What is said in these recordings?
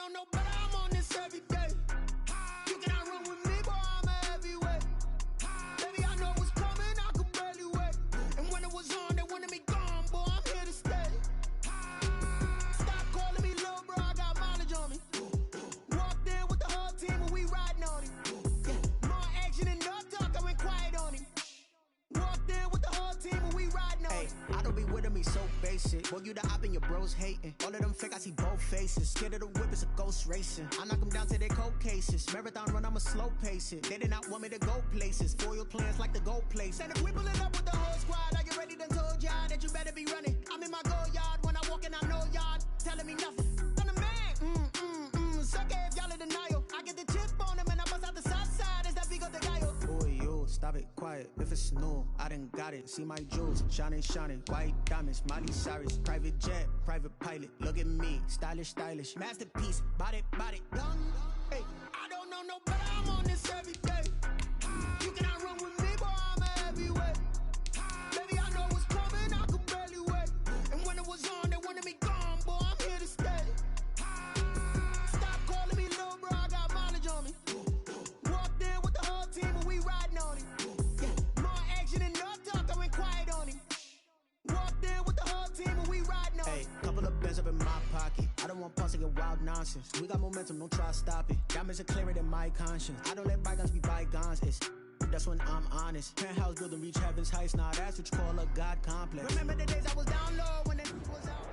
know no better, I'm on this every day. You cannot run with me, boy, I'm a heavyweight. Baby, I know what's coming, I could barely wait. And when it was on, they wanted me gone, boy, I'm here to stay. Stop calling me little bro, I got mileage on me. Walked in with the whole team and we riding on him. Yeah, more action and no talk, I went quiet on him. Walked in with the whole team and we riding on him. I don't be with me so basic. Boy, you the op and your bros hating. All of them fake, I see both faces. Scared of the whip, it's a ghost racing. I knock them down to their cold cases. Marathon run, I'ma slow pace it. They did not want me to go places. Foil plans like the go place. And if we pulling up with the whole squad, are you ready? Done told y'all that you better be running. I'm in my go yard. When I walk in, I know y'all telling me nothing. I'm the man. Suck it if y'all in denial. I get the chip on him and I bust out the south side. Is that Vigo de Gallo? Boy, you, stop it, quiet. If it's new, I done got it. See my jewels, shining, shining. White diamonds, Miley Cyrus. Private jet, private pilot. Look at me, stylish, stylish. Masterpiece, body, done. Hey, I don't know no better, I'm on this every day. You cannot run with me, boy, I'm a heavyweight. Baby, I know what's coming, I could barely wait. And when it was on, they wanted me gone, boy, I'm here to stay. Stop calling me little bro, I got mileage on me. Walked in with the whole team and we riding on him. Yeah, more action and no talk, I went quiet on him. Walked in with the whole team and we riding on him. Hey, couple of bands up in my pocket. I don't want punks to get wild nonsense. We got momentum, don't try to stop it. Diamonds are clearer than my conscience. I don't let bygones be bygones. That's when I'm honest. Penthouse building reach heaven's heights. Nah, that's what you call a God complex. Remember the days I was down low when it was out.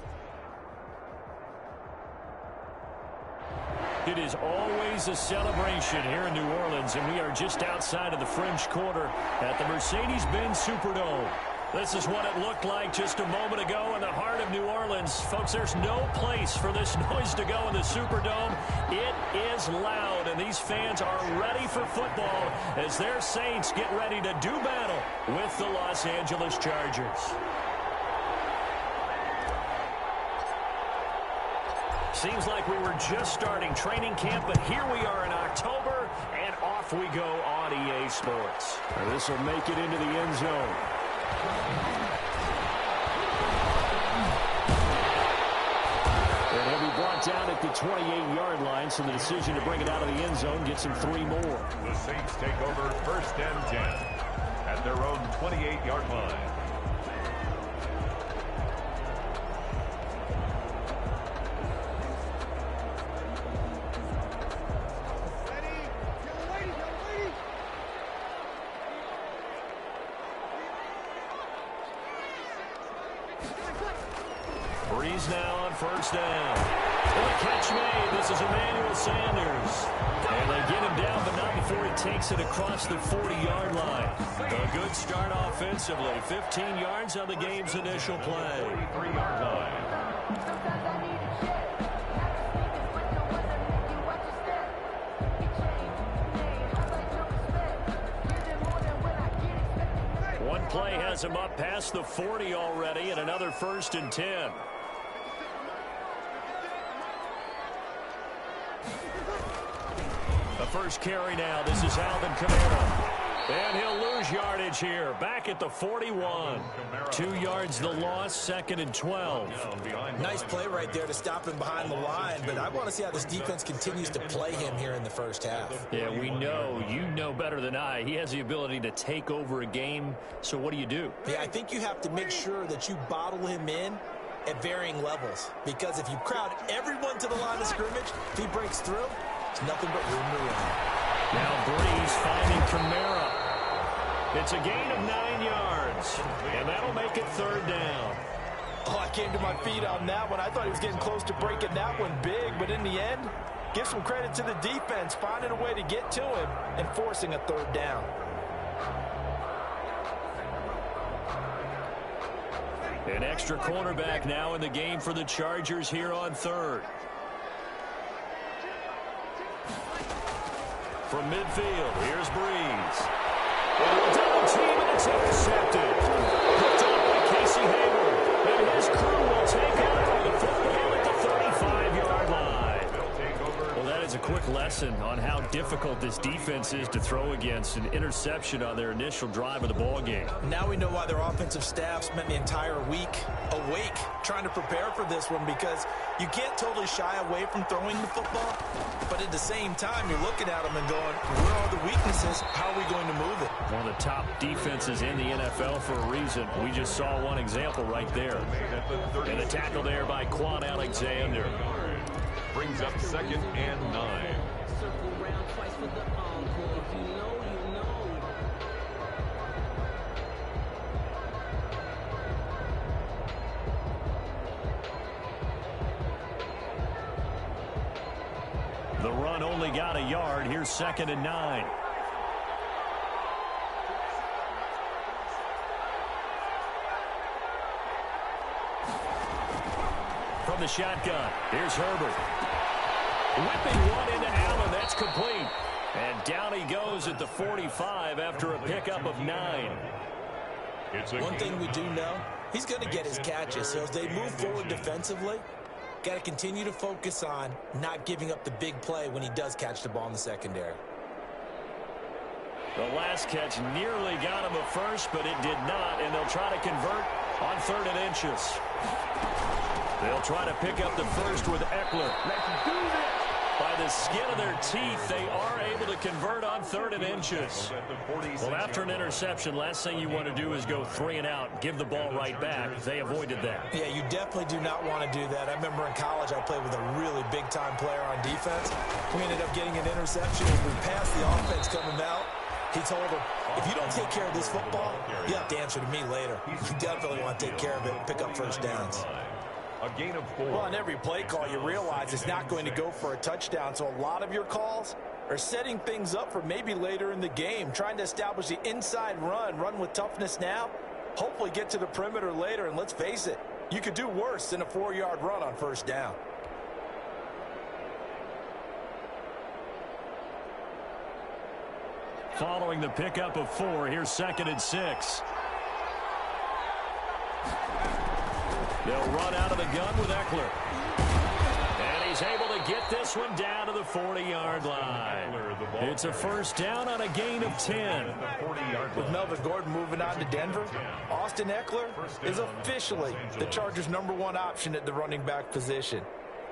It is always a celebration here in New Orleans, and we are just outside of the French Quarter at the Mercedes-Benz Superdome. This is what it looked like just a moment ago in the heart of New Orleans. Folks, there's no place for this noise to go in the Superdome. It is loud, and these fans are ready for football as their Saints get ready to do battle with the Los Angeles Chargers. Seems like we were just starting training camp, but here we are in October, and off we go on EA Sports. This will make it into the end zone. And he'll be brought down at the 28-yard line, so the decision to bring it out of the end zone gets him 3 more. The Saints take over 1st and 10 at their own 28-yard line. Breeze now on 1st down. And the catch made. This is Emmanuel Sanders. And they get him down, but not before he takes it across the 40-yard line. A good start offensively. 15 yards on the game's initial play. 43-yard line. One play has him up past the 40 already, and another 1st and 10. The first carry now. This is Alvin Kamara. And he'll lose yardage here. Back at the 41. 2 yards the loss, 2nd and 12. Nice play right there to stop him behind the line, but I want to see how this defense continues to play him here in the first half. Yeah, we know. You know better than I. He has the ability to take over a game. So what do you do? Yeah, I think you have to make sure that you bottle him in at varying levels, because if you crowd everyone to the line of scrimmage, if he breaks through, it's nothing but room to run. Now Breeze finding Kamara. It's a gain of 9 yards, and that'll make it 3rd down. Oh, I came to my feet on that one. I thought he was getting close to breaking that one big, but in the end, give some credit to the defense, finding a way to get to him and forcing a 3rd down. An extra cornerback now in the game for the Chargers here on 3rd. From midfield, here's Breeze. Double team, and it's intercepted. Picked up by Casey Hayward. And his crew will take over the football at the 35-yard line. Well, that is Guys, a quick lesson on how difficult this defense is to throw against. An interception on their initial drive of the ball game. Now we know why their offensive staff spent the entire week awake trying to prepare for this one, because you can't totally shy away from throwing the football, but at the same time, you're looking at them and going, where are the weaknesses? How are we going to move it? One of the top defenses in the NFL for a reason. We just saw one example right there. And the tackle there by Quan Alexander. Brings up 2nd and 9. The run only got a yard. Here's 2nd and 9. From the shotgun, here's Herbert. Whipping one into Allen. That's complete. And down he goes at the 45 after a pickup of 9. One thing we do know, he's going to get his catches. So as they move forward defensively, got to continue to focus on not giving up the big play when he does catch the ball in the secondary. The last catch nearly got him a first, but it did not, and they'll try to convert on 3rd and inches. They'll try to pick up the first with Eckler. Let's do this. By the skin of their teeth, they are able to convert on 3rd and inches. Well, after an interception, last thing you want to do is go 3 and out, give the ball right back. They avoided that. Yeah, you definitely do not want to do that. I remember in college I played with a really big-time player on defense. We ended up getting an interception as we passed the offense coming out. He told him, if you don't take care of this football, you have to answer to me later. You definitely want to take care of it and pick up first downs. A gain of 4. Well, on every play call, you realize it's not going to go for a touchdown. So a lot of your calls are setting things up for maybe later in the game, trying to establish the inside run with toughness now, hopefully get to the perimeter later. And let's face it, you could do worse than a 4-yard run on first down. Following the pickup of 4, here's 2nd and 6. They'll run out of the gun with Eckler. And he's able to get this one down to the 40-yard line. It's a first down on a gain of 10. With Melvin Gordon moving on to Denver, Austin Eckler is officially the Chargers' #1 option at the running back position.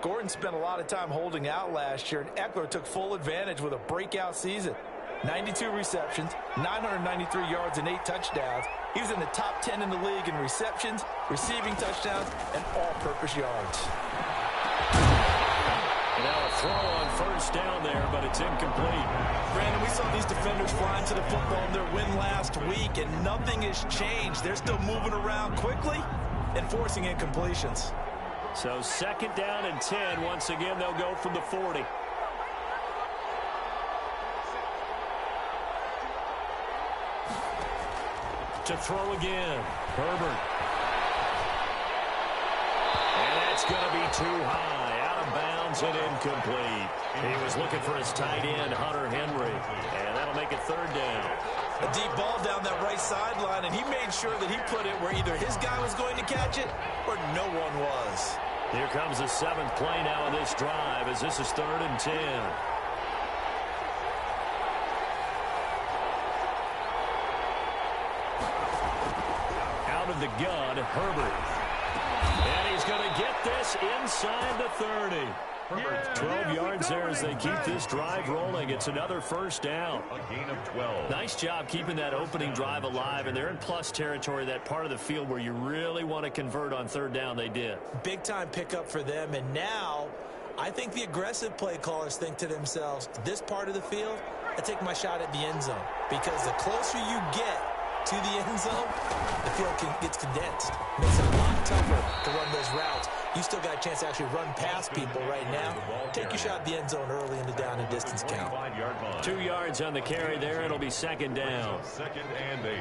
Gordon spent a lot of time holding out last year, and Eckler took full advantage with a breakout season. 92 receptions, 993 yards, and 8 touchdowns. He was in the top 10 in the league in receptions, receiving touchdowns, and all-purpose yards. And now a throw on first down there, but it's incomplete. Brandon, we saw these defenders flying to the football in their win last week, and nothing has changed. They're still moving around quickly and forcing incompletions. So 2nd down and 10. Once again, they'll go from the 40. To throw again, Herbert. And that's going to be too high, out of bounds and incomplete. He was looking for his tight end, Hunter Henry, and that'll make it 3rd down. A deep ball down that right sideline, and he made sure that he put it where either his guy was going to catch it or no one was. Here comes the 7th play now in this drive, as this is 3rd and 10. Of the gun, Herbert. And he's going to get this inside the 30. 12 yards there as they keep this drive rolling. It's another first down. A gain of 12. Nice job keeping that opening drive alive, and they're in plus territory, that part of the field where you really want to convert on 3rd down. They did. Big-time pickup for them, and now I think the aggressive play callers think to themselves, this part of the field, I take my shot at the end zone, because the closer you get to the end zone, the field gets condensed. Makes it a lot tougher to run those routes. You still got a chance to actually run past people right now. Take your shot at the end zone early in the down and distance count. 2 yards on the carry there. It'll be 2nd down. 2nd and 8.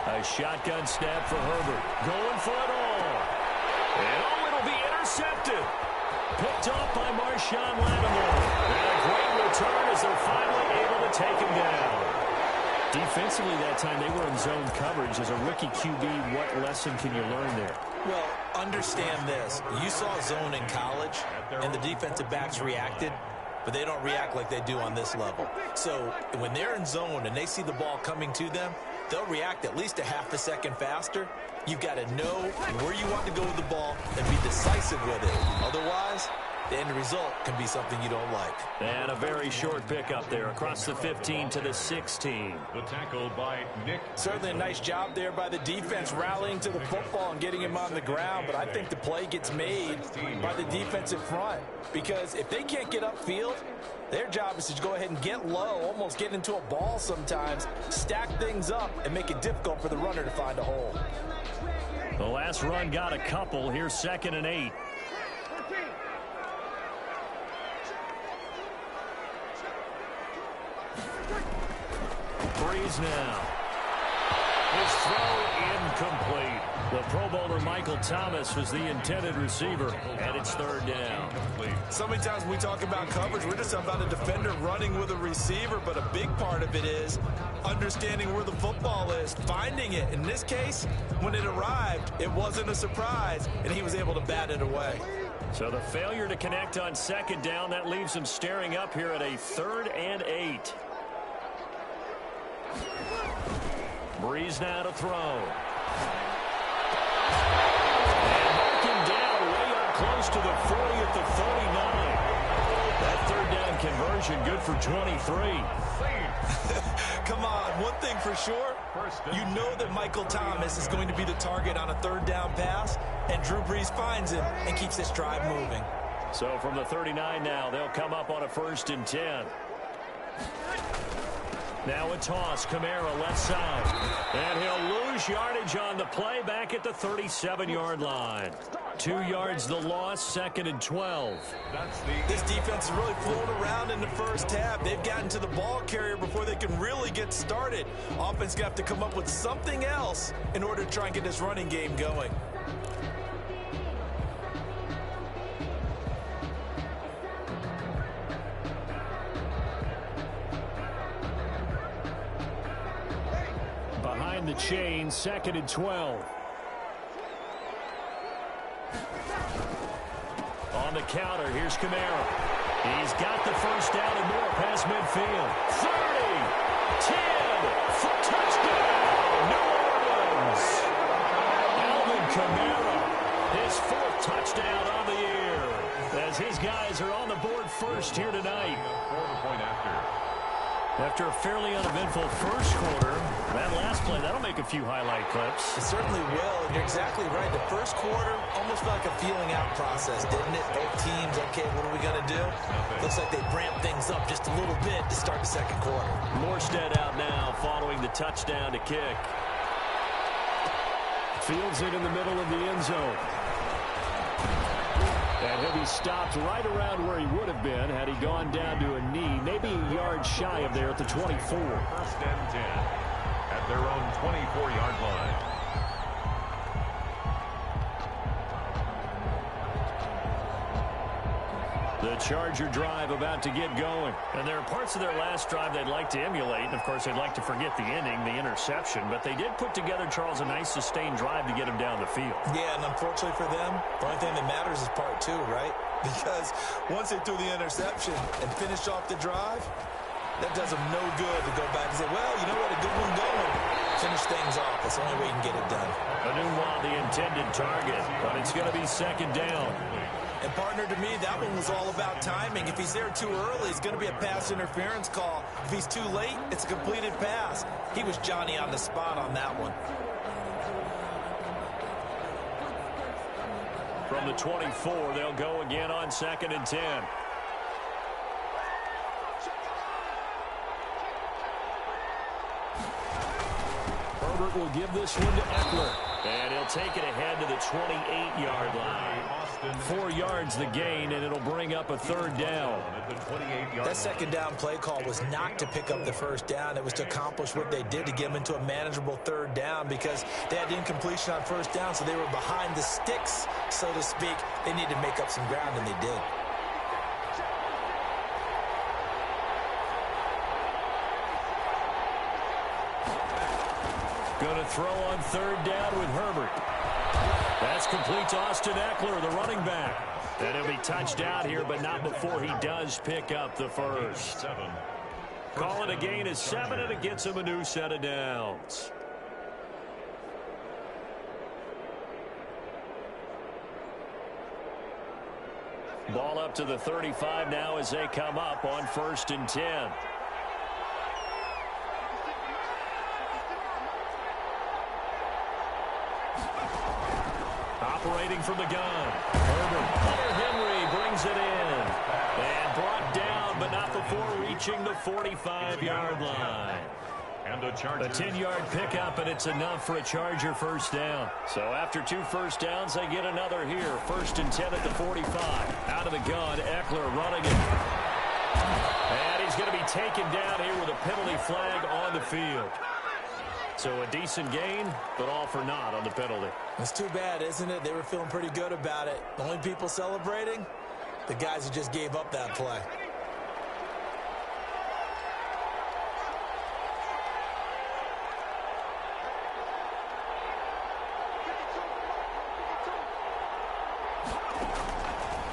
A shotgun snap for Herbert. Going for it all. And it'll be intercepted. Picked off by Marshawn Lattimore. And a great return as they're finally able to take him down. Defensively that time, they were in zone coverage. As a rookie QB, what lesson can you learn there? Well, understand this. You saw zone in college, and the defensive backs reacted, but they don't react like they do on this level. So when they're in zone and they see the ball coming to them, they'll react at least a half a second faster. You've got to know where you want to go with the ball and be decisive with it. Otherwise, the end result can be something you don't like. And a very short pickup there across the 15 to the 16. The tackle by Nick. Certainly a nice job there by the defense rallying to the football and getting him on the ground, but I think the play gets made by the defensive front because if they can't get upfield, their job is to go ahead and get low, almost get into a ball sometimes, stack things up, and make it difficult for the runner to find a hole. The last run got a couple. Here's 2nd and 8. Breeze now. His throw incomplete. The Pro Bowler Michael Thomas was the intended receiver, and it's 3rd down. So many times when we talk about coverage, we're just about a defender running with a receiver, but a big part of it is understanding where the football is, finding it. In this case, when it arrived, it wasn't a surprise, and he was able to bat it away. So the failure to connect on 2nd down, that leaves him staring up here at a 3rd and 8. Breeze now to throw. And marking down way up close to the 40 at the 49. That 3rd down conversion good for 23. Come on, one thing for sure, you know that Michael Thomas is going to be the target on a 3rd down pass, and Drew Brees finds him and keeps this drive moving. So from the 39 now, they'll come up on a 1st and 10. Now a toss, Kamara left side. And he'll lose yardage on the play back at the 37-yard line. 2 yards the loss, 2nd and 12. This defense is really flown around in the first half. They've gotten to the ball carrier before they can really get started. Offense got to come up with something else in order to try and get this running game going. Behind the chain, 2nd and 12. On the counter, here's Kamara. He's got the 1st down and more past midfield. 30, 10, for touchdown, New Orleans. Alvin Kamara, his 4th touchdown on the year, as his guys are on the board first here tonight. After a fairly uneventful first quarter, that last play, that'll make a few highlight clips. It certainly will, and you're exactly right. The first quarter almost felt like a feeling out process, didn't it? Both teams, okay, what are we going to do? Looks like they ramped things up just a little bit to start the 2nd quarter. Morstead out now following the touchdown to kick. Fields it in the middle of the end zone. And he'll be stopped right around where he would have been had he gone down to a knee, maybe a yard shy of there at the 24. 1st and 10 at their own 24-yard line. The Charger drive about to get going. And there are parts of their last drive they'd like to emulate. And, of course, they'd like to forget the ending, the interception. But they did put together, Charles, a nice sustained drive to get him down the field. Yeah, and unfortunately for them, the only thing that matters is part 2, right? Because once they threw the interception and finished off the drive, that does them no good to go back and say, well, you know what, a good one going. Finish things off. That's the only way you can get it done. Enunwa, the intended target, but it's going to be 2nd down. And, partner, to me, that one was all about timing. If he's there too early, it's going to be a pass interference call. If he's too late, it's a completed pass. He was Johnny on the spot on that one. From the 24, they'll go again on 2nd and 10. Herbert will give this one to Eckler. And he'll take it ahead to the 28-yard line. 4 yards the gain, and it'll bring up a third down. That second down play call was not to pick up the first down. It was to accomplish what they did, to get them into a manageable third down, because they had incompletion on first down, so they were behind the sticks, so to speak. They needed to make up some ground, and they did. Going to throw on third down with Herbert. That's complete to Austin Ekeler, the running back. And he'll be touched out here, but not before he does pick up the first. Call it a gain of 7, and it gets him a new set of downs. Ball up to the 35 now as they come up on 1st and 10. Operating from the gun. Herbert. Hunter Henry brings it in. And brought down, but not before reaching the 45-yard line. And a 10-yard pickup, and it's enough for a Charger first down. So after 2 first downs, they get another here. 1st and 10 at the 45. Out of the gun, Ekeler running it. And he's going to be taken down here with a penalty flag on the field. So a decent gain, but all for naught on the penalty. It's too bad, isn't it? They were feeling pretty good about it. The only people celebrating, the guys who just gave up that play.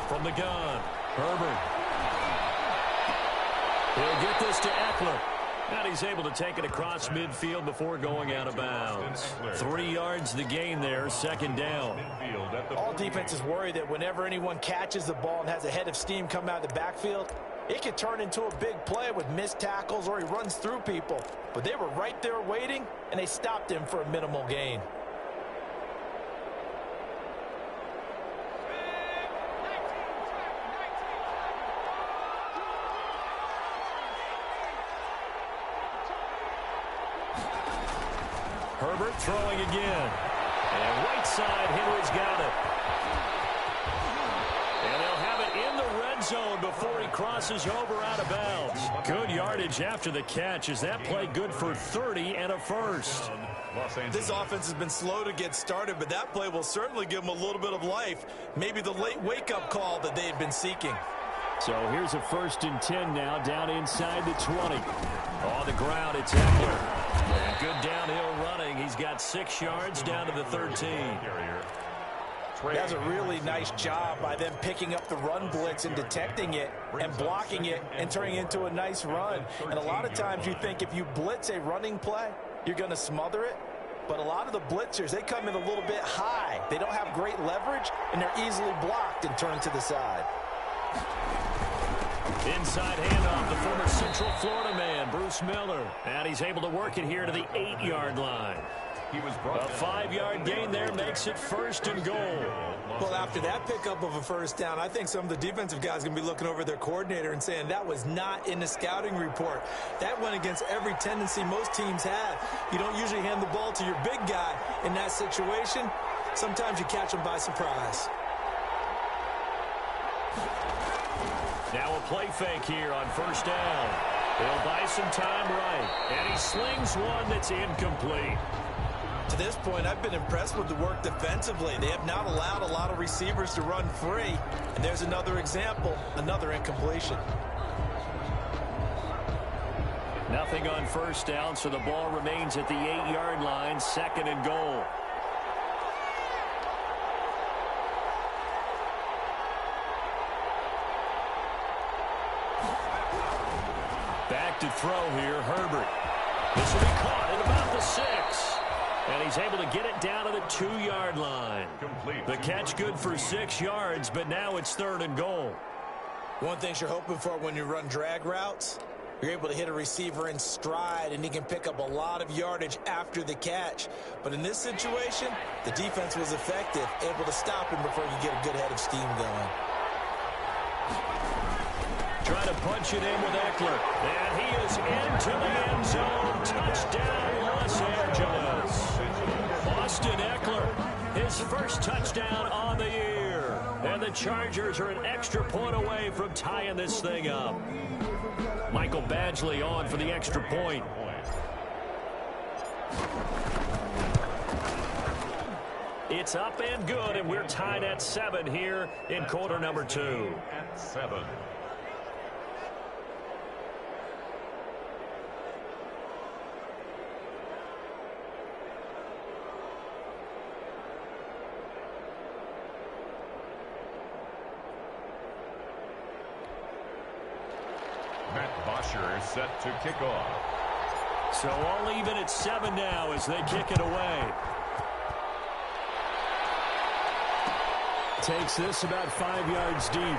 From the gun, Herbert. He'll get this to Ekeler. And he's able to take it across midfield before going out of bounds. 3 yards the gain there, 2nd down. All defenses worry that whenever anyone catches the ball and has a head of steam come out of the backfield, it could turn into a big play with missed tackles or he runs through people. But they were right there waiting, and they stopped him for a minimal gain. Herbert throwing again. And right side, Henry's got it. And they'll have it in the red zone before he crosses over out of bounds. Good yardage after the catch. Is that play good for 30 and a first? This offense has been slow to get started, but that play will certainly give them a little bit of life. Maybe the late wake-up call that they had been seeking. So here's a 1st and 10 now, down inside the 20. On the ground, it's Ekeler. And good downhill running. He's got 6 yards down to the 13. That's a really nice job by them picking up the run blitz and detecting it and blocking it and turning it into a nice run. And a lot of times you think if you blitz a running play, you're going to smother it. But a lot of the blitzers, they come in a little bit high. They don't have great leverage, and they're easily blocked and turned to the side. Inside handoff, the former Central Florida man, Bruce Miller. And he's able to work it here to the 8-yard line. A 5-yard gain there makes it 1st and goal. Well, after that pickup of a first down, I think some of the defensive guys are going to be looking over their coordinator and saying that was not in the scouting report. That went against every tendency most teams have. You don't usually hand the ball to your big guy in that situation. Sometimes you catch them by surprise. Now a play fake here on 1st down. He'll buy some time right. And he slings one that's incomplete. To this point, I've been impressed with the work defensively. They have not allowed a lot of receivers to run free. And there's another example, another incompletion. Nothing on 1st down, so the ball remains at the 8-yard line, 2nd and goal. Back to throw here, Herbert. This will be caught at about the 6. And he's able to get it down to the 2-yard line. The catch good for 6 yards, but now it's 3rd and goal. One thing you're hoping for when you run drag routes, you're able to hit a receiver in stride, and he can pick up a lot of yardage after the catch. But in this situation, the defense was effective, able to stop him before you get a good head of steam going. Trying to punch it in with Ekeler. And he is into the end zone. Touchdown, Los Angeles. Austin Ekeler the Chargers are an extra point away from tying this thing up. Michael Badgley on for the extra point. It's up and good, and we're tied at 7 here in quarter number 2. At 7. Matt Bosher set to kick off. So all even at 7 now as they kick it away. Takes this about 5 yards deep. And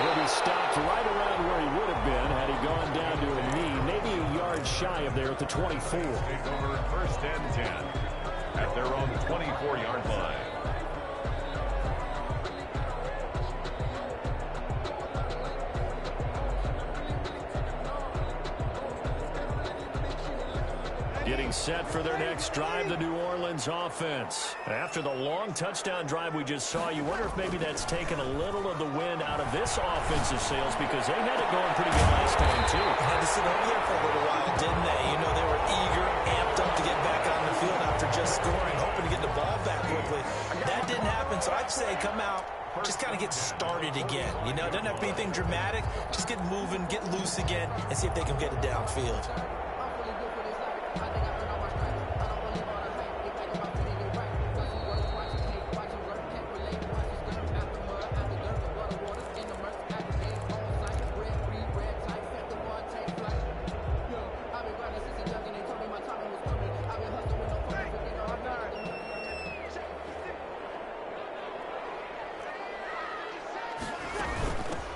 he'll be stopped right around where he would have been had he gone down to a knee, maybe a yard shy of there at the 24. Take over 1st and 10 at their own 24-yard line. Getting set for their next drive, the New Orleans offense. After the long touchdown drive we just saw, you wonder if maybe that's taken a little of the wind out of this offensive sails because they had it going pretty good last time, too. Had to sit over there for a little while, didn't they? You know, they were eager, amped up to get back on the field after just scoring, hoping to get the ball back quickly. That didn't happen, so I'd say come out, just kind of get started again. You know, it doesn't have to be anything dramatic. Just get moving, get loose again, and see if they can get it downfield.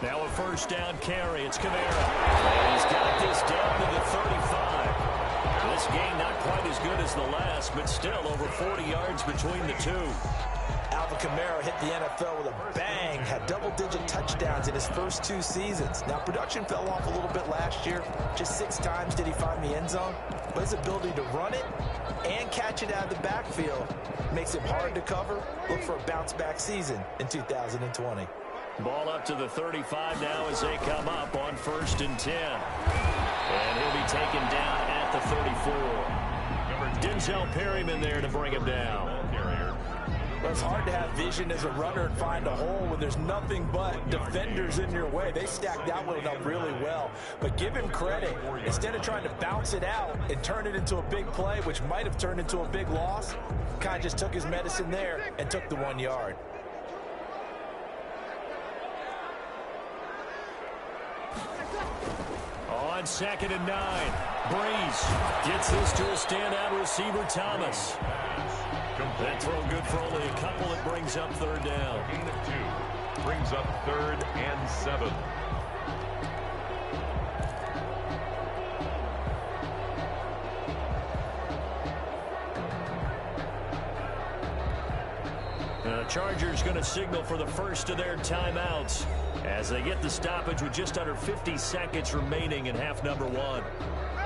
Now a first down carry. It's Kamara. And he's got this down to the 35. This game not quite as good as the last, but still over 40 yards between the two. Alvin Kamara hit the NFL with a bang, had double-digit touchdowns in his first 2 seasons. Now, production fell off a little bit last year. Just 6 times did he find the end zone. But his ability to run it and catch it out of the backfield makes it hard to cover. Look for a bounce-back season in 2020. Ball up to the 35 now as they come up on 1st and 10. And he'll be taken down at the 34. Denzel Perryman there to bring him down. Well, it's hard to have vision as a runner and find a hole when there's nothing but defenders in your way. They stacked that one up really well. But give him credit. Instead of trying to bounce it out and turn it into a big play, which might have turned into a big loss, kind of just took his medicine there and took the 1 yard. On 2nd and 9, Breeze gets this to a standout receiver, Thomas. That throw good for only a couple. It brings up 3rd down. Gain of 2. Brings up 3rd and 7. The Chargers going to signal for the first of their timeouts as they get the stoppage with just under 50 seconds remaining in half number 1.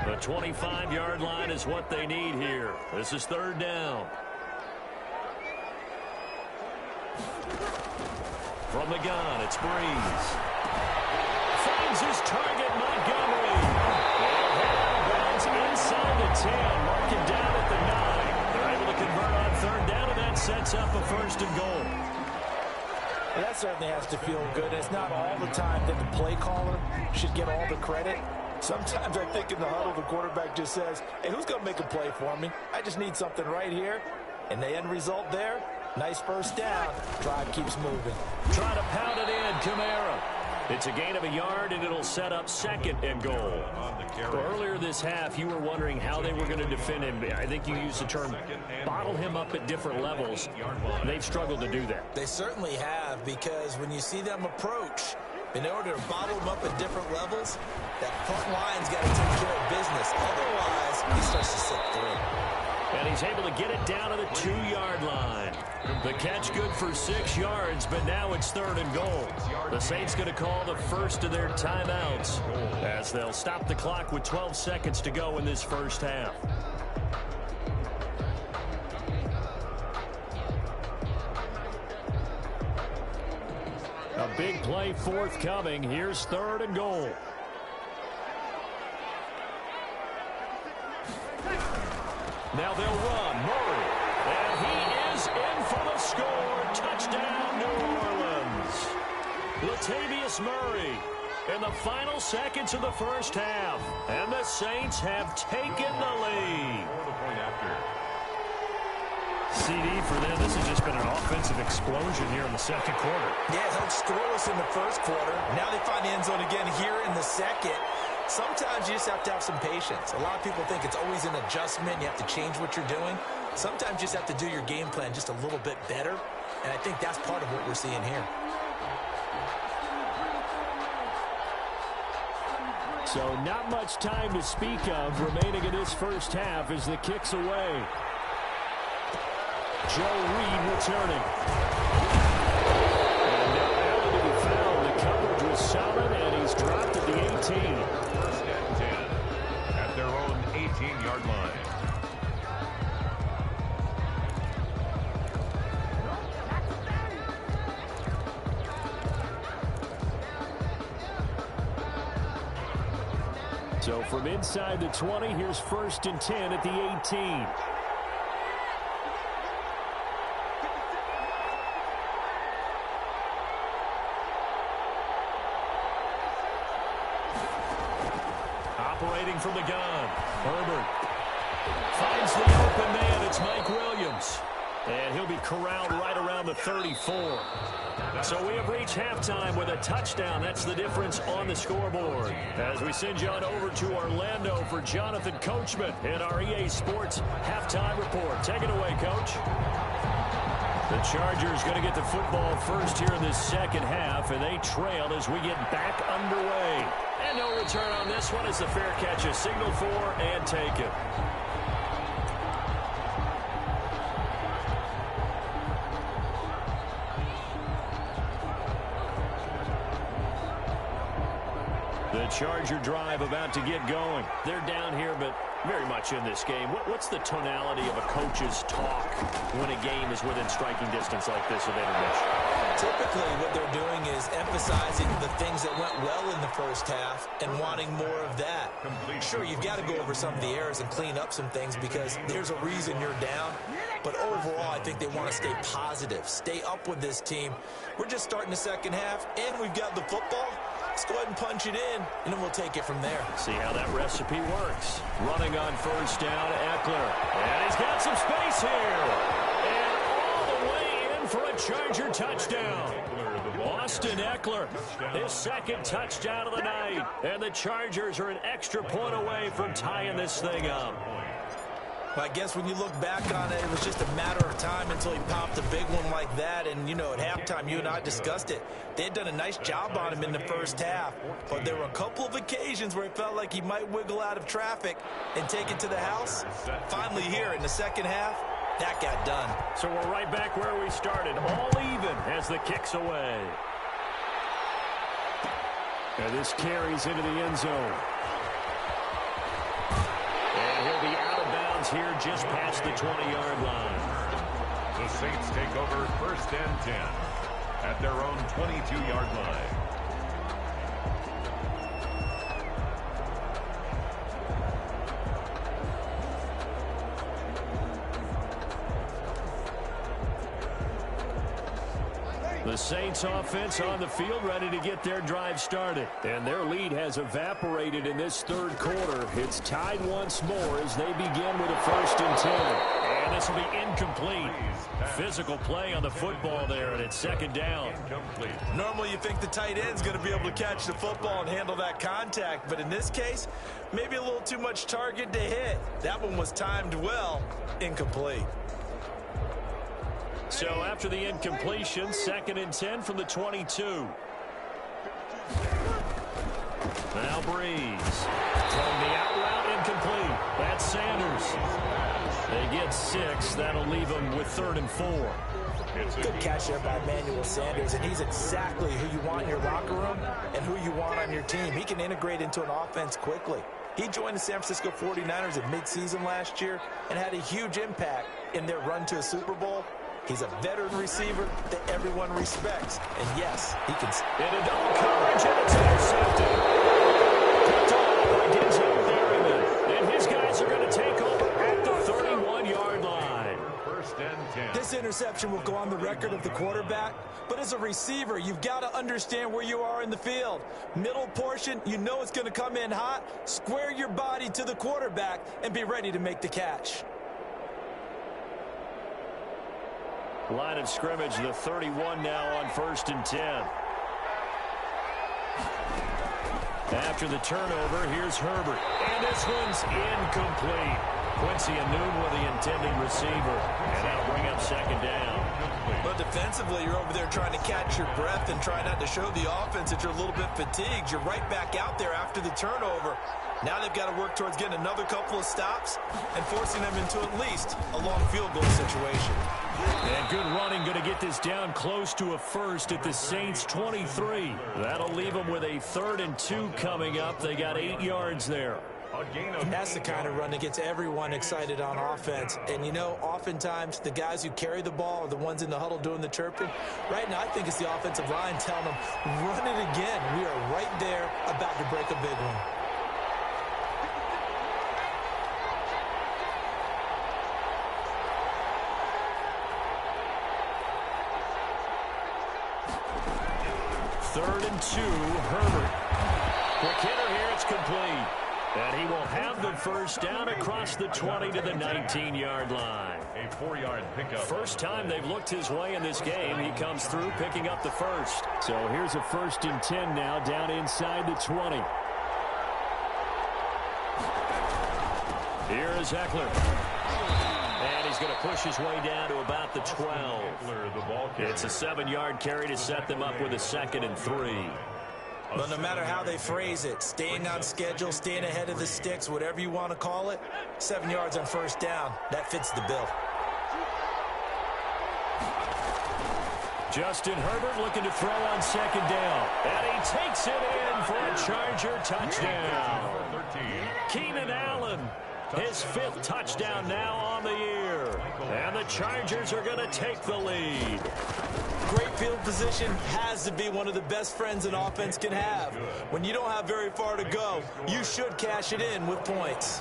The 25-yard line is what they need here. This is 3rd down. From the gun, it's Breeze. Finds his target, Montgomery. And head out of bounds inside the 10. Mark it down at the 9. They're able to convert on 3rd down, and that sets up a 1st and goal. Well, that certainly has to feel good. It's not all the time that the play caller should get all the credit. Sometimes I think in the huddle, the quarterback just says, hey, who's going to make a play for me? I just need something right here. And the end result there, nice first down. Drive keeps moving. Try to pound it in, Kamara. It's a gain of a yard, and it'll set up 2nd and goal. Well, earlier this half, you were wondering how they were going to defend him. I think you used the term bottle him up at different levels. They've struggled to do that. They certainly have, because when you see them approach, in order to bottle them up at different levels, that front line's got to take care of business. Otherwise, he starts to slip through. And he's able to get it down to the 2-yard line. The catch good for 6 yards, but now it's 3rd and goal. The Saints going to call the first of their timeouts as they'll stop the clock with 12 seconds to go in this first half. A big play forthcoming. Here's 3rd and goal. Now they'll run. Murray. And he is in for the score. Touchdown, New Orleans. Latavius Murray in the final seconds of the first half. And the Saints have taken the lead. CD for them. This has just been an offensive explosion here in the second quarter. Yeah, held scoreless in the first quarter. Now they find the end zone again here in the second. Sometimes you just have to have some patience. A lot of people think it's always an adjustment. You have to change what you're doing. Sometimes you just have to do your game plan just a little bit better. And I think that's part of what we're seeing here. So not much time to speak of remaining in this first half as the kick's away. Joe Reed returning. And now Allen to be fouled. The coverage was solid, and he's dropped at the 18. 1st and 10 at their own 18-yard line. So from inside the 20, here's 1st and 10 at the 18. Operating from the gun. Herbert finds the open man. It's Mike Williams. And he'll be corralled right around the 34. So we have reached halftime with a touchdown. That's the difference on the scoreboard. As we send you on over to Orlando for Jonathan Coachman in our EA Sports halftime report. Take it away, Coach. The Chargers going to get the football first here in this second half, and they trail as we get back underway. And no return on this one as the fair catch is signaled for and taken. The Charger drive about to get going. They're down here, but very much in this game. What's the tonality of a coach's talk when a game is within striking distance like this with intermission? Typically, what they're doing is emphasizing the things that went well in the first half and wanting more of that. Sure, you've got to go over some of the errors and clean up some things because there's a reason you're down. But overall, I think they want to stay positive, stay up with this team. We're just starting the second half, and we've got the football. Let's go ahead and punch it in, and then we'll take it from there. See how that recipe works. Running on first down, Eckler. And he's got some space here. And all the way in for a Charger touchdown. Austin Eckler, his second touchdown of the night. And the Chargers are an extra point away from tying this thing up. I guess when you look back on it, it was just a matter of time until he popped a big one like that. And, you know, at halftime, you and I discussed it. They had done a nice job on him in the first half. But there were a couple of occasions where it felt like he might wiggle out of traffic and take it to the house. Finally here in the second half, that got done. So we're right back where we started, all even as the kick's away. And this carries into the end zone. And he'll be out of bounds here just past the 20-yard line. The Saints take over 1st and 10 at their own 22-yard line. The Saints offense on the field ready to get their drive started. And their lead has evaporated in this third quarter. It's tied once more as they begin with a 1st and 10. And this will be incomplete. Physical play on the football there, and it's 2nd down. Normally you think the tight end's going to be able to catch the football and handle that contact. But in this case, maybe a little too much target to hit. That one was timed well. Incomplete. So after the incompletion, 2nd and 10 from the 22. Now Breeze. Throwing the out route incomplete. That's Sanders. They get 6. That'll leave them with 3rd and 4. Good catch there by Emmanuel Sanders, and he's exactly who you want in your locker room and who you want on your team. He can integrate into an offense quickly. He joined the San Francisco 49ers at midseason last year and had a huge impact in their run to a Super Bowl. He's a veteran receiver that everyone respects. And yes, he can... Into double coverage, and it's intercepted. Picked off by Denzel Perryman. And his guys are going to take over at the 31-yard line. First and 10. This interception will go on the record of the quarterback, but as a receiver, you've got to understand where you are in the field. Middle portion, you know it's going to come in hot. Square your body to the quarterback and be ready to make the catch. Line of scrimmage, the 31 now on 1st and 10. After the turnover, here's Herbert. And this one's incomplete. Quincy Enunwa with the intending receiver. And that'll bring up 2nd down. But defensively, you're over there trying to catch your breath and try not to show the offense that you're a little bit fatigued. You're right back out there after the turnover. Now they've got to work towards getting another couple of stops and forcing them into at least a long field goal situation. And good running, going to get this down close to a first at the Saints 23. That'll leave them with a 3rd and 2 coming up. They got 8 yards there. That's the kind of run that gets everyone excited on offense. And, you know, oftentimes the guys who carry the ball are the ones in the huddle doing the chirping. Right now, I think it's the offensive line telling them, run it again. We are right there about to break a big one. Third and 2, Herbert. Quick hitter here, it's complete. And he will have the first down across the 20 to the 19-yard line. A 4-yard pickup. First time they've looked his way in this game. He comes through picking up the first. So here's a 1st and 10 now down inside the 20. Here is Eckler. And he's going to push his way down to about the 12. It's a 7-yard carry to set them up with a 2nd and 3. But no matter how they phrase it, staying on schedule, staying ahead of the sticks, whatever you want to call it, 7 yards on 1st down, that fits the bill. Justin Herbert looking to throw on 2nd down. And he takes it in for a Charger touchdown. Keenan Allen, his 5th touchdown now on the year. And the Chargers are going to take the lead. Great field position has to be one of the best friends an offense can have. When you don't have very far to go, you should cash it in with points.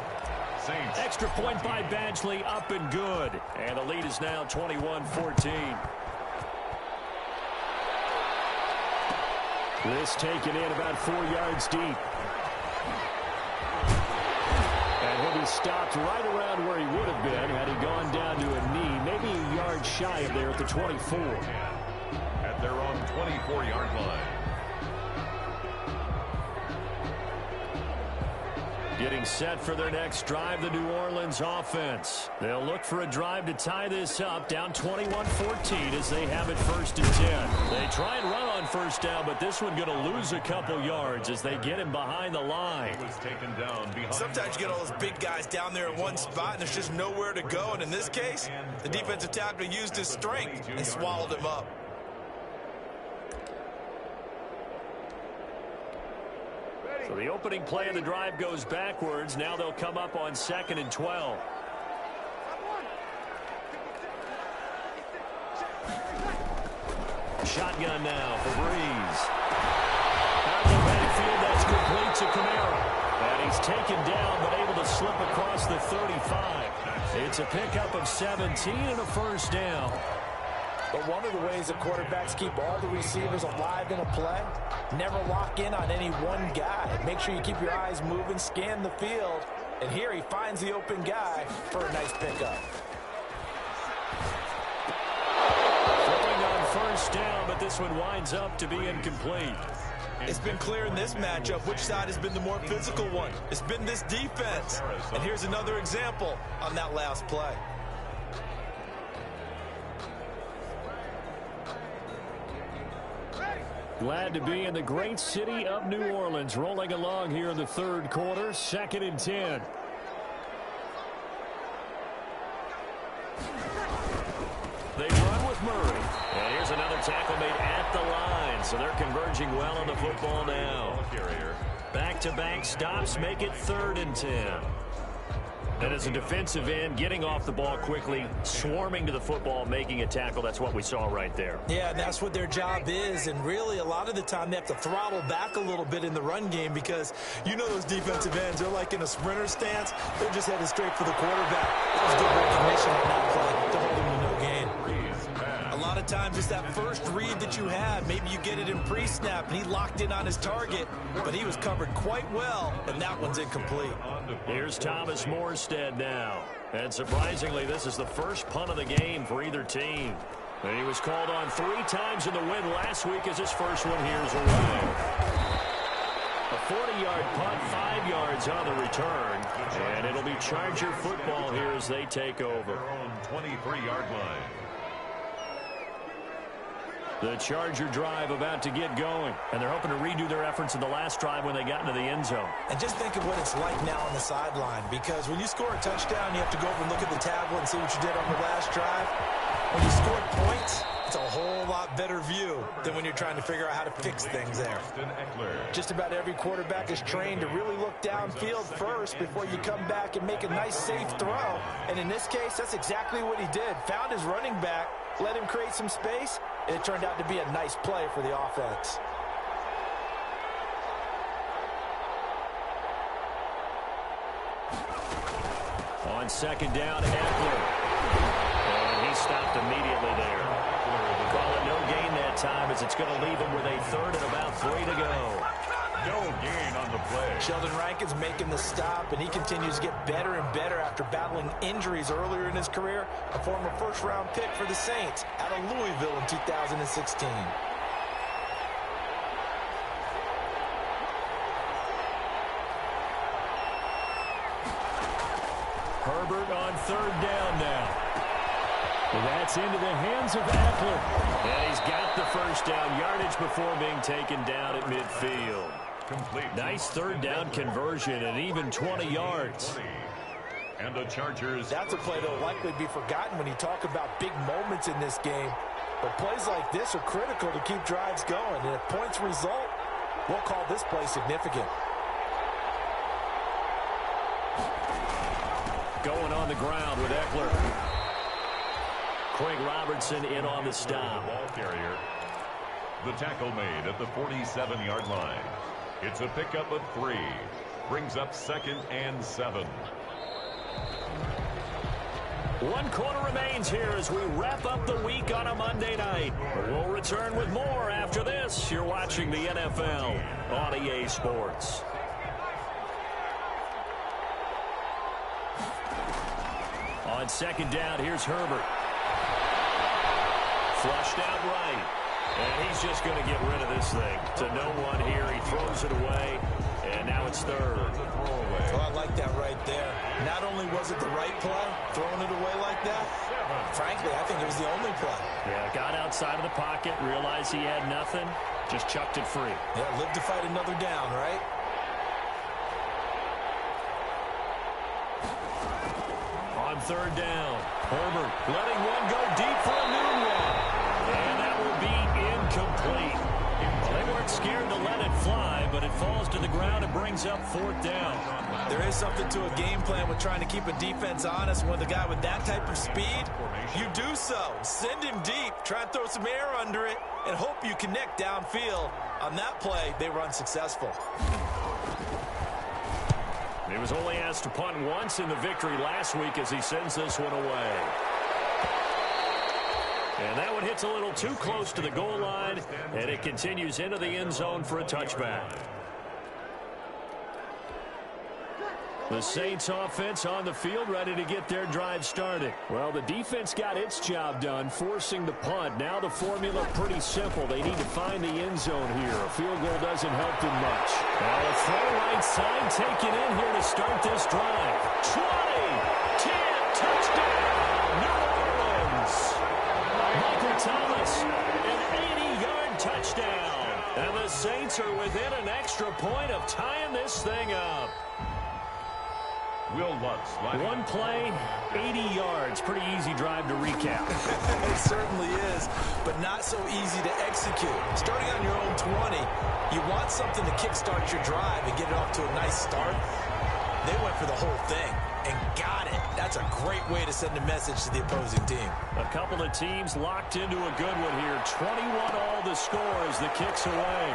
Extra point by Badgley, up and good. And the lead is now 21-14. This taken in about 4 yards deep. And he'll be stopped right around where he would have been had he gone down to a knee, maybe a yard shy of there at the 24. At their own 24-yard line. Getting set for their next drive, the New Orleans offense. They'll look for a drive to tie this up, down 21-14 as they have it 1st and 10. They try and run on 1st down, but this one going to lose a couple yards as they get him behind the line. He was taken down behind. Sometimes you get all those big guys down there in one spot, and there's just nowhere to go. And in this case, the defensive tackle used his strength and swallowed him up. So the opening play of the drive goes backwards. Now they'll come up on 2nd and 12. Shotgun now for Breeze. Out of the backfield, that's complete to Kamara. And he's taken down, but able to slip across the 35. It's a pickup of 17 and a 1st down. But one of the ways that quarterbacks keep all the receivers alive in a play, never lock in on any one guy. Make sure you keep your eyes moving, scan the field. And here he finds the open guy for a nice pickup. Throwing on 1st down, but this one winds up to be incomplete. It's been clear in this matchup which side has been the more physical one. It's been this defense. And here's another example on that last play. Glad to be in the great city of New Orleans, rolling along here in the 3rd quarter, 2nd and 10. They run with Murray. And here's another tackle made at the line, so they're converging well on the football now. Back-to-back stops make it 3rd and 10. And as a defensive end, getting off the ball quickly, swarming to the football, making a tackle, that's what we saw right there. Yeah, and that's what their job is. And really, a lot of the time, they have to throttle back a little bit in the run game because you know those defensive ends, they're like in a sprinter stance. They're just headed straight for the quarterback. That was good recognition on that play to hold him to no gain. A lot of times it's that first read that you have. Maybe you get it in pre-snap, and he locked in on his target, but he was covered quite well, and that one's incomplete. Here's Thomas Morstead now. And surprisingly, this is the first punt of the game for either team. And he was called on 3 times in the win last week as his first one here's away. A 40-yard punt, 5 yards on the return. And it'll be Charger football here as they take over. Their own 23-yard line. The Charger drive about to get going, and they're hoping to redo their efforts in the last drive when they got into the end zone. And just think of what it's like now on the sideline, because when you score a touchdown, you have to go over and look at the tablet and see what you did on the last drive. When you score points, it's a whole lot better view than when you're trying to figure out how to fix things there. Just about every quarterback is trained to really look downfield first before you come back and make a nice, safe throw. And in this case, that's exactly what he did. Found his running back, let him create some space, and it turned out to be a nice play for the offense. On second down, Eckler. And he stopped immediately there. Call it no gain that time as it's going to leave him with a third and about 3 to go. No gain on the play. Sheldon Rankins making the stop, and he continues to get better and better after battling injuries earlier in his career. A former first-round pick for the Saints out of Louisville in 2016. Herbert on third down now. That's into the hands of Eckler. And he's got the first down yardage before being taken down at midfield. Complete. Nice third down conversion and even 20 yards. And the Chargers. That's a play that will likely be forgotten when you talk about big moments in this game. But plays like this are critical to keep drives going. And if points result, we'll call this play significant. Going on the ground with Eckler. Craig Robertson in on the stop. Ball carrier. The tackle made at the 47-yard line. It's a pickup of 3. Brings up 2nd and 7. 1 quarter remains here as we wrap up the week on a Monday night. We'll return with more after this. You're watching the NFL on EA Sports. On second down, here's Herbert. Flushed out right. And he's just going to get rid of this thing. To no one here. He throws it away. And now it's third. Oh, I like that right there. Not only was it the right play, throwing it away like that, frankly, I think it was the only play. Yeah, got outside of the pocket, realized he had nothing, just chucked it free. Yeah, live to fight another down, right? On third down, Herbert letting one go deep for a new one. And that will be incomplete. Well, they weren't scared to let it fly, but it falls to the ground and brings up 4th down. There is something to a game plan with trying to keep a defense honest. When the guy with that type of speed, you do so. Send him deep, try and throw some air under it, and hope you connect downfield. On that play, they were unsuccessful. He was only asked to punt once in the victory last week as he sends this one away. And that one hits a little too close to the goal line, and it continues into the end zone for a touchback. The Saints offense on the field ready to get their drive started. Well, the defense got its job done, forcing the punt. Now the formula pretty simple. They need to find the end zone here. A field goal doesn't help them much. Now a throw right side taken in here to start this drive. 20, 10, touchdown, New Orleans. Michael Thomas, an 80-yard touchdown. And the Saints are within an extra point of tying this thing up. Will Lutz. One play, 80 yards. Pretty easy drive to recap. It certainly is, but not so easy to execute. Starting on your own 20, you want something to kickstart your drive and get it off to a nice start. They went for the whole thing and got it. That's a great way to send a message to the opposing team. A couple of teams locked into a good one here. 21-all the score as the kick's away.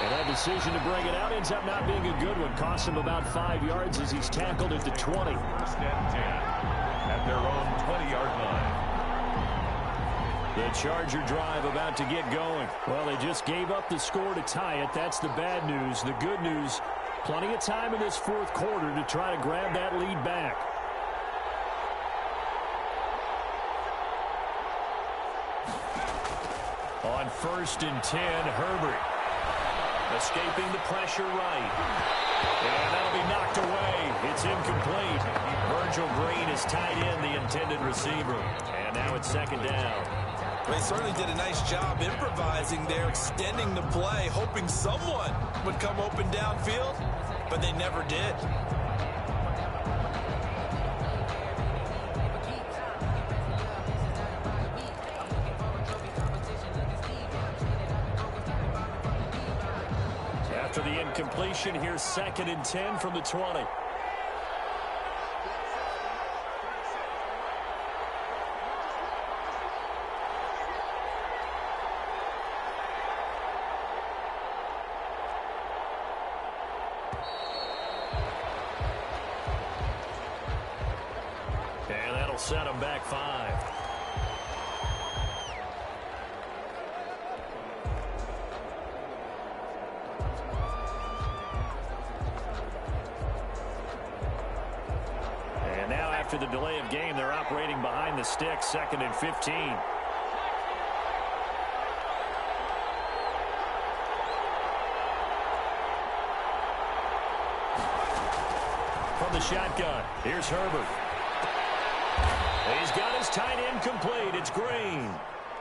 And that decision to bring it out ends up not being a good one. Costs him about 5 yards as he's tackled at the 20. First and 10 at their own 20-yard line. The Charger drive about to get going. Well, they just gave up the score to tie it. That's the bad news. The good news, plenty of time in this fourth quarter to try to grab that lead back. On 1st and 10, Herbert. Escaping the pressure right. And that'll be knocked away. It's incomplete. Virgil Green is tied in, the intended receiver. And now it's 2nd down. They certainly did a nice job improvising there, extending the play, hoping someone would come open downfield, but they never did. After the incompletion, here's 2nd and 10 from the 20. And that'll set him back 5. And now after the delay of game, they're operating behind the sticks, 2nd and 15. From the shotgun, here's Herbert. He's got his tight end complete. It's Green.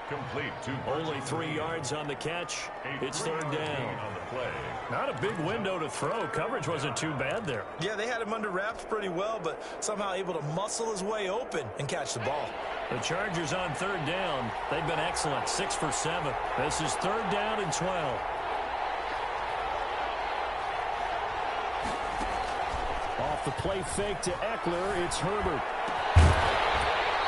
Complete to Only 3 yards on the catch. It's 3rd down. On the play. Not a big window to throw. Coverage wasn't too bad there. Yeah, they had him under wraps pretty well, but somehow able to muscle his way open and catch the ball. The Chargers on 3rd down. They've been excellent. 6 for 7. This is 3rd down and 12. Off the play fake to Eckler, it's Herbert.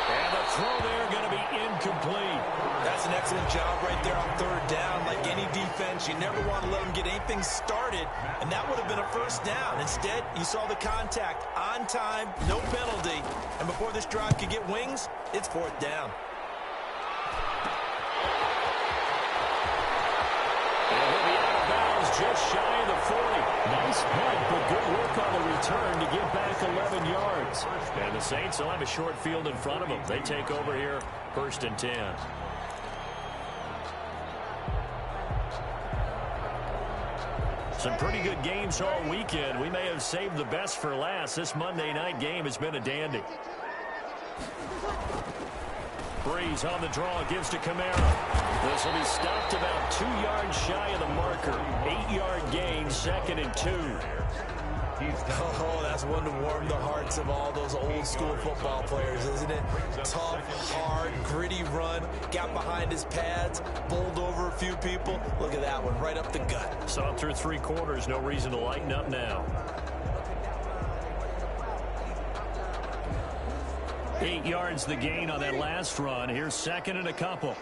And the throw there going to be incomplete. That's an excellent job right there on 3rd down. Like any defense, you never want to let them get anything started, and that would have been a 1st down. Instead, you saw the contact on time, no penalty, and before this drive could get wings, it's 4th down. And he'll be out of bounds just shy of the 40. Nice punt, but good work on the return to get back 11 yards. And the Saints will have a short field in front of them. They take over here, 1st and 10. Some pretty good games all weekend. We may have saved the best for last. This Monday night game has been a dandy. Breeze on the draw, gives to Kamara. This will be stopped about 2 yards shy of the marker. 8-yard gain, 2nd and 2. Oh, that's one to warm the hearts of all those old school football players, isn't it? Tough, hard, gritty run, got behind his pads, bowled over a few people. Look at that one, right up the gut. Saw it through 3 quarters, no reason to lighten up now. 8 yards the gain on that last run. Here's 2nd and a couple.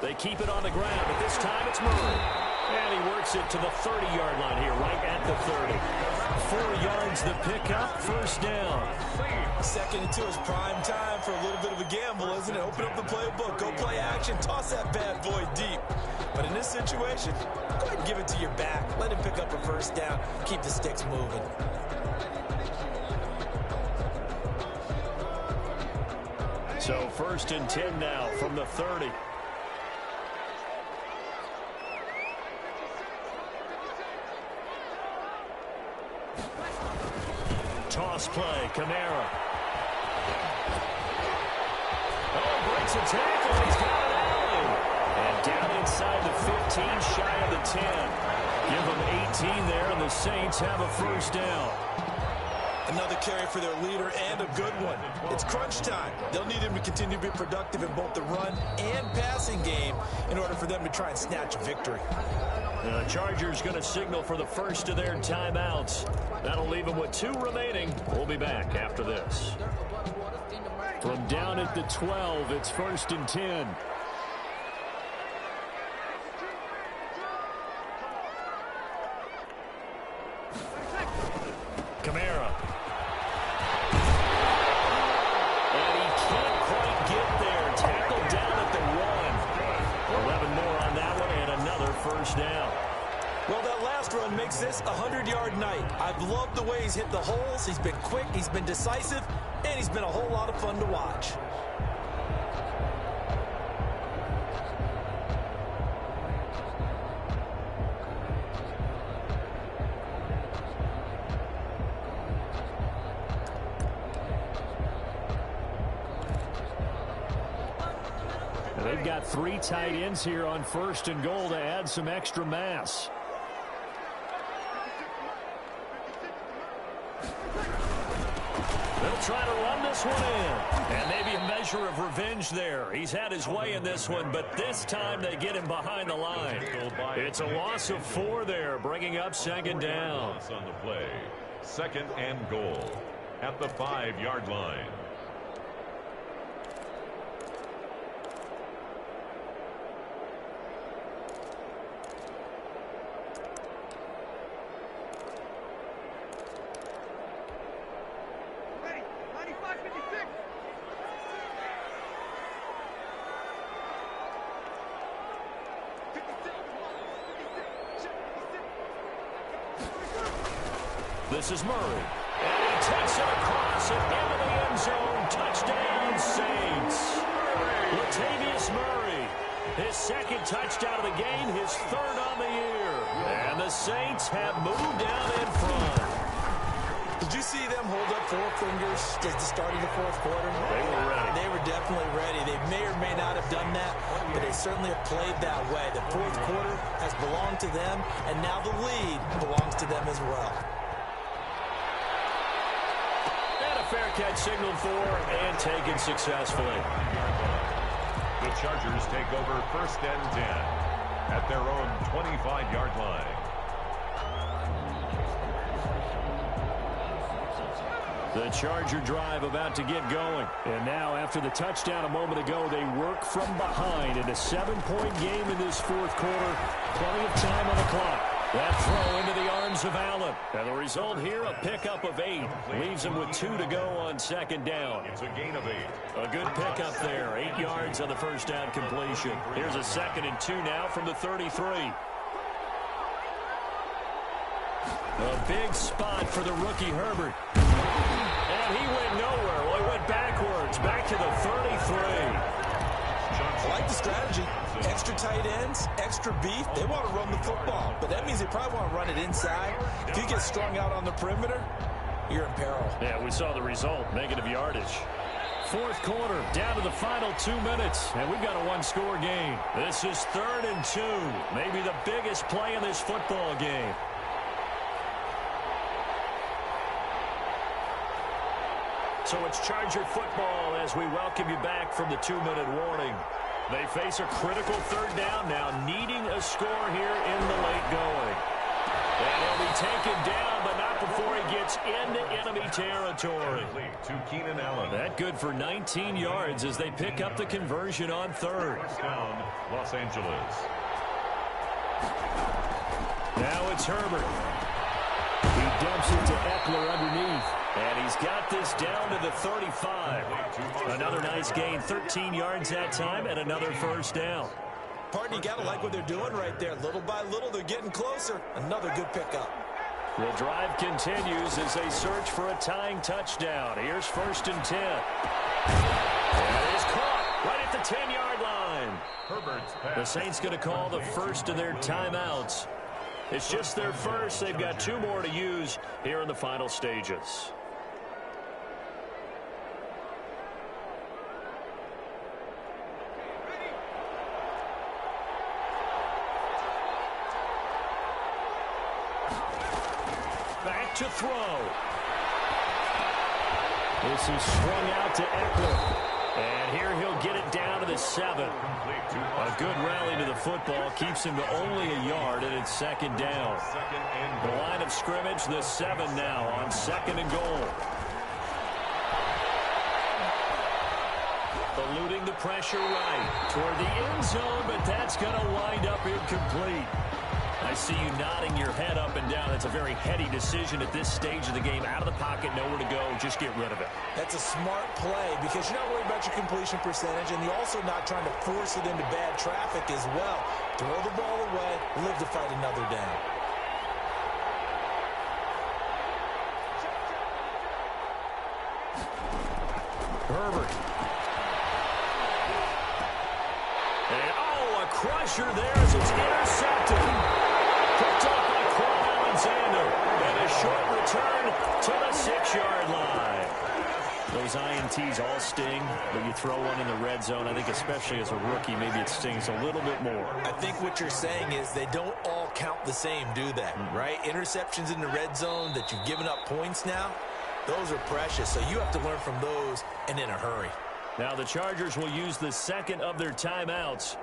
They keep it on the ground, but this time it's Murray. And he works it to the 30-yard line here, right at the 30. 4 yards the pickup, 1st down. 2nd and 2 is prime time for a little bit of a gamble, isn't it? Open up the playbook, go play action, toss that bad boy deep. But in this situation, go ahead and give it to your back. Let him pick up a 1st down, keep the sticks moving. So 1st and 10 now from the 30. Toss play, Kamara. Oh, breaks a tackle. He's got an alley. And down inside the 15, shy of the 10. Give them 18 there, and the Saints have a 1st down. Another carry for their leader, and a good one. It's crunch time. They'll need him to continue to be productive in both the run and passing game in order for them to try and snatch a victory. The Chargers going to signal for the first of their timeouts. That'll leave them with 2 remaining. We'll be back after this. From down at the 12, it's 1st and 10. Kamara. And he can't quite get there. Tackled down at the 1. 11 more on that one and another first down. Well, that last run makes this a 100-yard night. I've loved the way he's hit the holes. He's been quick, he's been decisive, and he's been a whole lot of fun to watch. They've got 3 tight ends here on 1st and goal to add some extra mass. They'll try to run this one in. And maybe a measure of revenge there. He's had his way in this one, but this time they get him behind the line. It's a loss of 4 there, bringing up 2nd down. On the play. 2nd and goal at the 5-yard line. This is Murray. And he takes it across and into the end zone. Touchdown, Saints. Latavius Murray. His 2nd touchdown of the game, his 3rd on the year. And the Saints have moved down in front. Did you see them hold up 4 fingers at the start of the 4th quarter? They were ready. They were definitely ready. They may or may not have done that, but they certainly have played that way. The 4th quarter has belonged to them, and now the lead belongs to them as well. Fair catch signaled for and taken successfully. The Chargers take over 1st and 10 at their own 25-yard line. The Charger drive about to get going. And now, after the touchdown a moment ago, they work from behind in a 7-point game in this 4th quarter. Plenty of time on the clock. That throw into the arms of Allen. And the result here, a pickup of 8. Leaves him with 2 to go on 2nd down. It's a gain of 8. A good pickup there. 8 yards on the first down completion. Here's a 2nd and 2 now from the 33. A big spot for the rookie Herbert. And he went nowhere. Well, he went backwards. Back to the 33. I like the strategy. Extra tight ends, extra beef. They want to run the football, but that means they probably want to run it inside. If you get strung out on the perimeter, you're in peril. Yeah, we saw the result. Negative yardage. 4th quarter, down to the final 2 minutes, and we've got a 1-score game. This is 3rd and 2. Maybe the biggest play in this football game. So it's Charger football as we welcome you back from the 2-minute warning. They face a critical 3rd down now, needing a score here in the late going. And he'll be taken down, but not before he gets into enemy territory. To Keenan Allen. That good for 19 yards as they pick up the conversion on 3rd. Down, Los Angeles. Now it's Herbert. He dumps it to Eckler underneath. And he's got this down to the 35. Another nice gain, 13 yards that time, and another first down. Partner, you got to like what they're doing right there. Little by little, they're getting closer. Another good pickup. The drive continues as they search for a tying touchdown. Here's 1st and 10. And it is caught right at the 10-yard line. Herbert's pass. The Saints going to call the first of their timeouts. It's just their first. They've got 2 more to use here in the final stages. Back to throw. This is swung out to Eckler. And here he'll get it down to the 7. A good rally to the football keeps him to only a yard, and it's second down. The line of scrimmage, the 7 now on 2nd and goal. Eluding the pressure right toward the end zone, but that's going to wind up incomplete. I see you nodding your head up and down. That's a very heady decision at this stage of the game. Out of the pocket, nowhere to go. Just get rid of it. That's a smart play because you're not worried about your completion percentage, and you're also not trying to force it into bad traffic as well. Throw the ball away, live to fight another down. Herbert. And, a crusher there as it's intercepted. Picked up by Quan Alexander. And a short return to the 6-yard line. Those INTs all sting, but you throw one in the red zone. I think especially as a rookie, maybe it stings a little bit more. I think what you're saying is they don't all count the same, do they? Right? Interceptions in the red zone that you've given up points now, those are precious. So you have to learn from those and in a hurry. Now the Chargers will use the second of their timeouts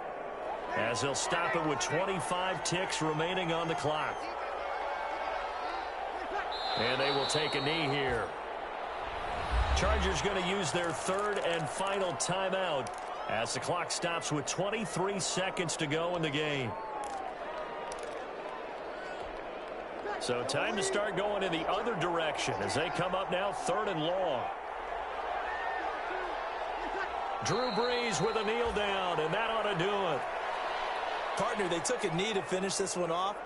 as they'll stop it with 25 ticks remaining on the clock. And they will take a knee here. Chargers going to use their third and final timeout as the clock stops with 23 seconds to go in the game. So time to start going in the other direction as they come up now 3rd and long. Drew Brees with a kneel down, and that ought to do it. Partner, they took a knee to finish this one off.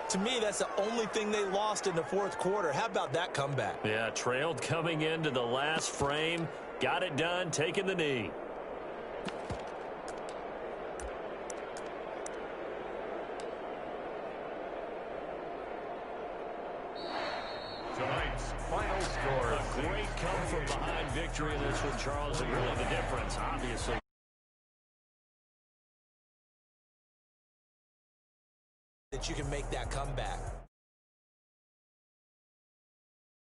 To me, that's the only thing they lost in the 4th quarter. How about that comeback? Yeah, trailed coming into the last frame. Got it done, taking the knee. Tonight's final score. A great come-from-behind victory in this one, Charles, and really the difference, obviously. That you can make that comeback.